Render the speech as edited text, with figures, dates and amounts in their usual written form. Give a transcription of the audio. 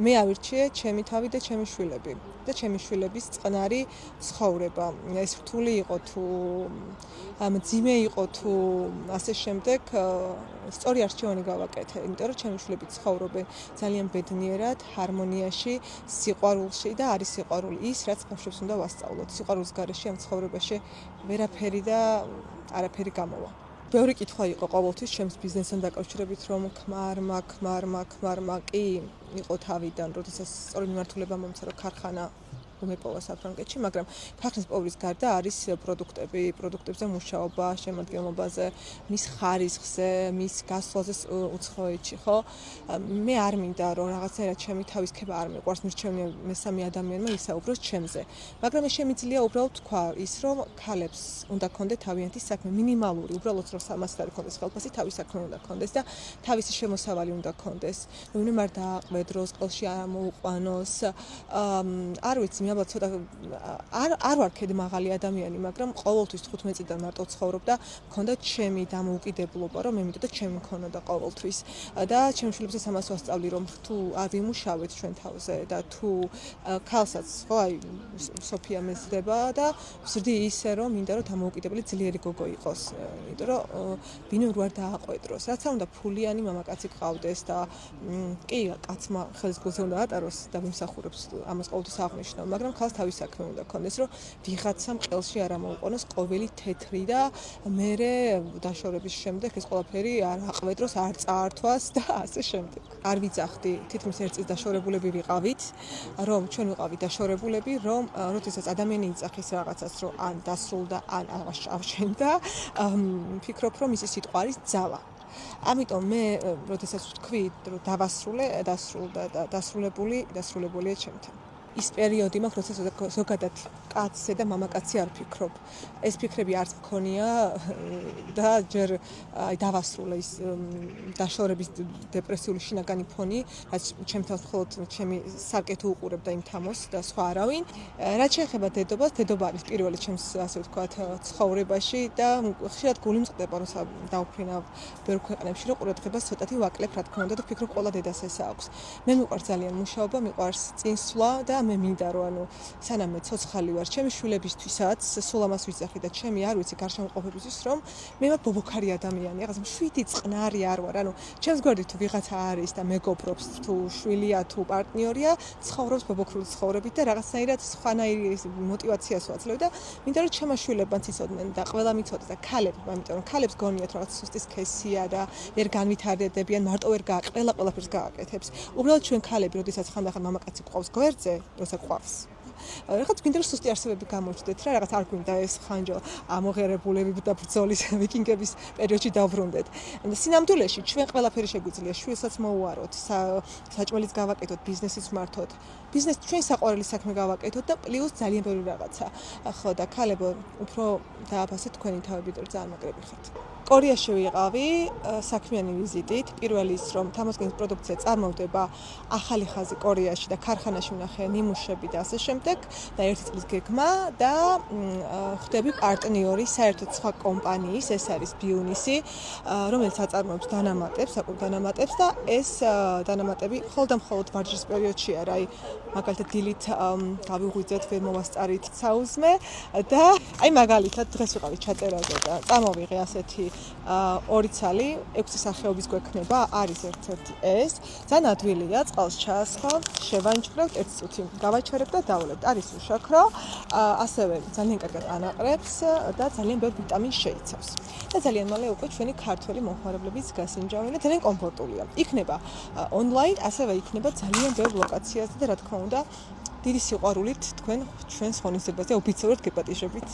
მე ავირჩიე ჩემი თავი და ჩემი შვილები და ჩემი შვილების წყნარი ცხოვრება. ეს რთული იყო თუ მძიმე იყო თუ ასე შემდეგ, სწორი არჩევანი გავაკეთე, იმიტომ რომ ჩემი შვილები ცხოვრობენ ძალიან ბედნიერად, ჰარმონიაში, სიყვარულში და არის სიყვარული ის, რაც ბავშვებს უნდა ვასწავლოთ. სიყვარულის გარეშე ამ ცხოვრებაში ვერაფერი და არაფერი გამოვა. ბევრი კითხვა იყო ყოველთვის ჩემს ბიზნესთან დაკავშირებით, რომ ქმარმა კი იყო თავიდან, როდესაც სწორი მიმართულება მომცა, რომ ქარხანა უმეპოვა საფრანგეთში, მაგრამ ქარხნის პოვრის გარდა არის პროდუქტებზე მუშაობა, შემადგენლობაზე, მის ხარისხზე, მის გასვლაზე უცხოეთში, ხო? მე არ მინდა რომ რაღაცნაირად ჩემი თავის ქება არ მიყვარს, მირჩევნია მესამე ადამიანმა ისაუბროს ჩემზე. მაგრამ შემიძლია უბრალოდ თქვა ის, რომ ქალებს უნდა ქონდეთ თავიანთი საქმე, მინიმალური, უბრალოდ რომ სამას არ ქონდეს ხელფასი, თავის საქმე უნდა ქონდეს და თავისი შემოსავალი უნდა ქონდეს. ვინმე არ დააყვედროს, ყელში არ მოუყვანოს. არ ვიცი, ალბათ ცოტა არ ვარ ქედი მაღალი ადამიანი, მაგრამ ყოველთვის 15 წლიდან მარტო ცხოვრობდა, მქონდა ჩემი დამოუკიდებლობა, რომ მე მინდოდა ჩემი მქონოდა ყოველთვის. და ჩემი შვილებსაც ამას ვასწავლი, რომ თუ არ ვიმუშავეთ ჩვენ თავზე და თუ ქალსაც, ხო, აი სოფია მეზდება და ვზრდი ისე, რომ მინდა რომ დამოუკიდებელი ძლიერი გოგო იყოს, იმიტომ რომ ვინმე არ დააყვედროს. რაც არ უნდა ფულიანი მამაკაცი გყავდეს და კი, კაცმა ხელის გულზე უნდა ატაროს და ვიმსახურებს ამას ყოველთვის აღნიშნავ, მაგრამ ქალს თავის საქმე უნდა ქონდეს, რომ ვიღაცამ ყელში არ ამოუყონოს ყოველი თეთრი და მერე დაშორების შემდეგ ეს ყველაფერი არ აყვედროს, არ წაართვას და ასე შემდეგ. არ ვიძახდი, თითქმის ერთ წელს დაშორებულები ვიყავით, რომ ჩვენ ვიყავით დაშორებულები, რომ როდესაც ადამიანი იძახის რაღაცას, რომ ან დასრულდა, ან ავშენდა, ვფიქრობ, რომ ისი სიტყვა არის ძალა. ამიტომ მე, როდესაც ვთქვი, რომ დასრულდა და დასრულებულია ჩემთან. ის პერიოდი მაქვს, როდესაც ზოგადად კაცზე და მამაკაცი არ ფიქრობ. ეს ფიქრები არც მქონია და ჯერ დავასრულე ის დაშორების დეპრესიული შინაგანი ფონი, რაც ჩემთან მხოლოდ ჩემი სარკეთო უყურებდა იმ თამოს და სხვა არავინ. რაც შეეხება დედობას, დედობა არის პირველი ჩემს, ასე ვთქვათ, ცხოვრებაში და ხშირად გული მწყდება, რომ დავფრინავ ბევრ ქვეყნებში, რომ ყურადღებას ცოტათი ვაკლებ, რა თქმა უნდა, და ვფიქრობ, ყველა დედას ეს აქვს. მე მიყვარს ძალიან მუშაობა, მიყვარს წინსვლა და მე მინდა რომ სანამ მე ცოცხალი ვარ, ჩემი შვილებისთვისაც სულ ამას ვიძახი და ჩემი არ ვიცი გარშემოყოფებისთვის, რომ მე ვარ ბობოქარი ადამიანი, რაღაც მშვიდი წყნარი არ ვარ. ჩემს გვერდით თუ ვიღაცა არის და მეგობრობს, თუ შვილია, თუ პარტნიორია, ცხოვრობს ბობოქრული ცხოვრებით და რაღაცნაირად სხვანაირი мотиваციას ვაძლევ და მინდა რომ ჩემო შვილებმაც იცოდნენ და ყველა მიცოდეს და ქალებმა, იმიტომ რომ ქალებს გონიათ რაღაც სუსტი სქესია და ვერ განვითარდებიან, მარტო ვერ ყველაფერს გააკეთებს. უბრალოდ ჩვენ ქალები, როდესაც ხანდახან მამაკაცი გვყავს გვერდზე, როცა გვყავს. რაღაც გინდა რომ სუსტი არსებები გამოჩნდეთ რა, რაღაც არ გვინდა ეს ხანჯო ამოღერებულები და ბრძოლის ვიკინგების პერიოდში დავბრუნდეთ. სინამდვილეში ჩვენ ყველაფერი შეგვიძლია, შვილსაც მოუაროთ, საჭმელიც გავაკეთოთ, ბიზნესიც მართოთ. ბიზნეს ჩვენ საყვარელი საქმე გავაკეთოთ და პლუს ძალიან ბევრი რაღაცა. ხო და ქალებო, უფრო დააფასეთ თქვენი თავები, რომ ძალიან მაგრები ხართ. კორეაში ვიყავი საქმიანი ვიზიტით. პირველი ის, რომ თამასკინის პროდუქცია წარმოვდება ახალი ხაზი კორეაში და ქარხანაში ვნახე ნიმუშები და ასე შემდეგ და ერთი წლის გეგმა და ხვდები პარტნიორი საერთოდ სხვა კომპანიის, ეს არის ბიუნისი, რომელიც აწარმოებს დანამატებს, საკუთარ დანამატებს და ეს დანამატები მხოლოდ ვარჯიშის პერიოდში არა, აი მაგალითად დილით გავიღვიძეთ, ვერ მოვასწარით საუზმე და აი მაგალითად დღეს ვიყავი ჩაწერაზე და წამოვიღე ასეთი 2 ცალი 6 სახეობის გვექნება, არის ერთ-ერთი ეს. ძალიან ადვილია, წყალს ჩაასხავ, შევანჭრევთ 1 წუთი, გავაჩერებ და დავლებთ. არის უშაქრო, ასევე ძალიან კარგად ანაყრებს და ძალიან ბევრ ვიტამინს შეიცავს. და ძალიან მალე უკვე ჩვენი ქართველი მომხმარებლებიც გასინჯავენ და ძალიან კომფორტულია. იქნება ონლაინ, ასევე იქნება ძალიან ბევრ ლოკაციაზე და რა თქმა უნდა, დიდი სიყვარულით თქვენ ჩვენს ღონისძიებაზე ოფიციალურად გეპატიჟებით.